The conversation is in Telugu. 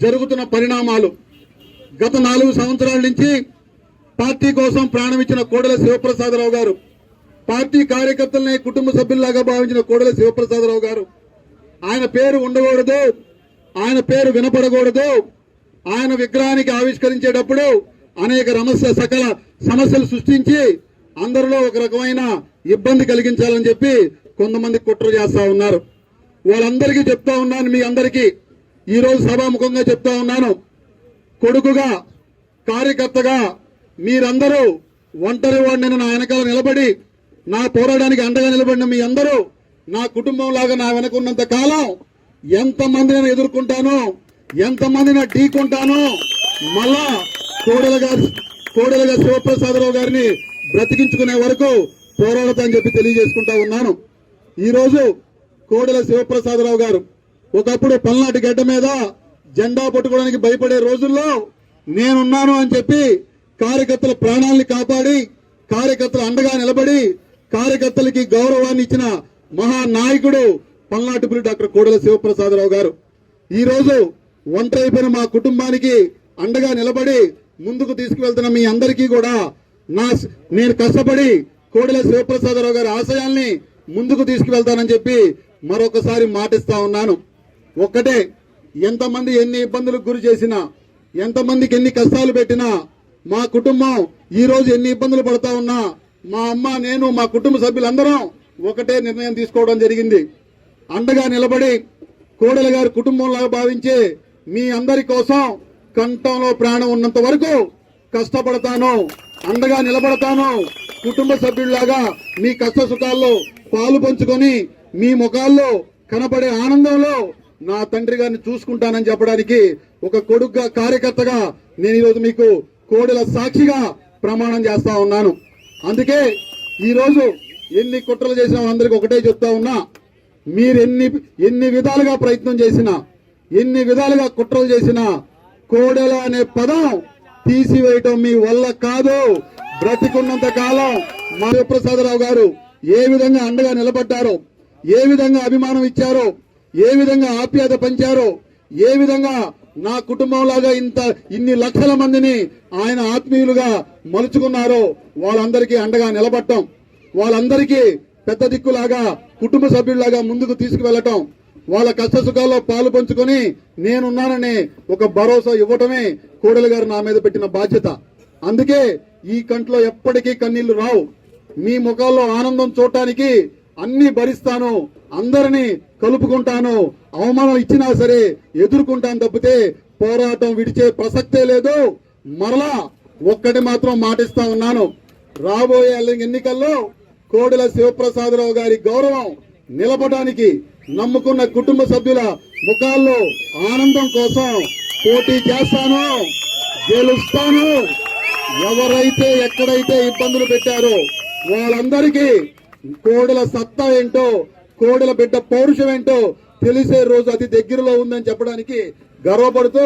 జరుగుతున్న పరిణామాలు. గత 4 సంవత్సరాల నుంచి పార్టీ కోసం ప్రాణమిచ్చిన కోడెల శివప్రసాదరావు గారు, పార్టీ కార్యకర్తలనే కుటుంబ సభ్యుల్లాగా భావించిన కోడెల శివప్రసాదరావు గారు, ఆయన పేరు ఉండకూడదు, ఆయన పేరు వినపడకూడదు, ఆయన విగ్రహానికి ఆవిష్కరించేటప్పుడు అనేక సకల సమస్యలు సృష్టించి అందరిలో ఒక రకమైన ఇబ్బంది కలిగించాలని చెప్పి కొంతమంది కుట్ర చేస్తా ఉన్నారు. వాళ్ళందరికీ చెప్తా ఉన్నాను, మీ అందరికీ ఈ రోజు సభాముఖంగా చెప్తా ఉన్నాను, కొడుకుగా కార్యకర్తగా మీరందరూ ఒంటరి వాడిని నా వెనకాల నిలబడి నా పోరాటానికి అండగా నిలబడిన మీ అందరూ నా కుటుంబం లాగా నా వెనకున్నంత కాలం ఎంతమంది నేను ఎదుర్కొంటానో, ఎంతమంది నా ఢీకొంటానో, మళ్ళా కోడెలగా శివప్రసాదరావు గారిని బ్రతికించుకునే వరకు పోరాడతా అని చెప్పి తెలియజేసుకుంటా ఉన్నాను. ఈ రోజు కోడెల శివప్రసాదరావు గారు ఒకప్పుడు పల్నాటి గడ్డ మీద జెండా పట్టుకోవడానికి భయపడే రోజుల్లో నేనున్నాను అని చెప్పి కార్యకర్తల ప్రాణాలని కాపాడి, కార్యకర్తల అండగా నిలబడి, కార్యకర్తలకి గౌరవాన్ని ఇచ్చిన మహానాయకుడు పల్నాటిపురి డాక్టర్ కోడెల శివప్రసాదరావు గారు. ఈ రోజు ఒంటరైపోయిన మా కుటుంబానికి అండగా నిలబడి ముందుకు తీసుకువెళ్తున్న మీ అందరికీ కూడా నేను కష్టపడి కోడెల శివప్రసాదరావు గారి ఆశయాల్ని ముందుకు తీసుకువెళ్తానని చెప్పి మరొకసారి మాటిస్తా ఉన్నాను. ఒక్కటే, ఎంతమంది ఎన్ని ఇబ్బందులకు గురి చేసినా, ఎంతమందికి ఎన్ని కష్టాలు పెట్టినా, మా కుటుంబం ఈ రోజు ఎన్ని ఇబ్బందులు పడతా ఉన్నా మా అమ్మ, నేను, మా కుటుంబ సభ్యులందరం ఒకటే నిర్ణయం తీసుకోవడం జరిగింది. అండగా నిలబడి కోడెల గారి కుటుంబంలాగా భావించి మీ అందరి కోసం కంఠంలో ప్రాణం ఉన్నంత వరకు కష్టపడతాను, అండగా నిలబడతాను. కుటుంబ సభ్యుల్లాగా మీ కష్ట సుఖాల్లో పాలు పంచుకొని మీ ముఖాల్లో కనపడే ఆనందంలో నా తండ్రి గారిని చూసుకుంటానని చెప్పడానికి ఒక కొడుకుగా, కార్యకర్తగా నేను ఈరోజు మీకు కోడెల సాక్షిగా ప్రమాణం చేస్తా ఉన్నాను. అందుకే ఈ రోజు ఎన్ని కుట్రలు చేసినా అందరికి ఒకటే చెప్తా ఉన్నా, మీరు ఎన్ని విధాలుగా ప్రయత్నం చేసినా, ఎన్ని విధాలుగా కుట్రలు చేసినా కోడెల అనే పదం తీసివేయటం మీ వల్ల కాదు. బ్రతికున్నంత కాలం మా శివప్రసాదరావు గారు ఏ విధంగా అండగా నిలబడ్డారో, ఏ విధంగా అభిమానం ఇచ్చారో, ఏ విధంగా ఆప్యాయత పంచారో, ఏ విధంగా నా కుటుంబంలాగా ఇన్ని లక్షల మందిని ఆయన ఆత్మీయులుగా మలుచుకున్నారో వాళ్ళందరికీ అండగా నిలబడటం, వాళ్ళందరికీ పెద్ద దిక్కులాగా కుటుంబ సభ్యుల్లాగా ముందుకు తీసుకువెళ్లటం, వాళ్ళ కష్ట సుఖాల్లో పాలు పంచుకొని నేనున్నానని ఒక భరోసా ఇవ్వటమే కోడెల గారు నా మీద పెట్టిన బాధ్యత. అందుకే ఈ కంట్లో ఎప్పటికీ కన్నీళ్లు రావు. మీ ముఖాల్లో ఆనందం చూడటానికి అన్ని భరిస్తాను, అందరినీ కలుపుకుంటాను, అవమానం ఇచ్చినా సరే ఎదుర్కొంటాను తప్పితే పోరాటం విడిచే ప్రసక్తే లేదు. మరలా ఒక్కటి మాత్రం మాటిస్తా ఉన్నాను, రాబోయే ఎన్నికల్లో కోడెల శివప్రసాదరావు గారి గౌరవం నిలపడానికి నమ్ముకున్న కుటుంబ సభ్యుల ముఖాల్లో ఆనందం కోసం పోటీ చేస్తాను, గెలుస్తాను. ఎవరైతే ఎక్కడైతే ఇబ్బందులు పెట్టారో వాళ్ళందరికీ కోడెల సత్తా ఏంటో, కోడెల బిడ్డ పౌరుషం ఏంటో తెలిసే రోజు అతి దగ్గరలో ఉందని చెప్పడానికి గర్వపడుతూ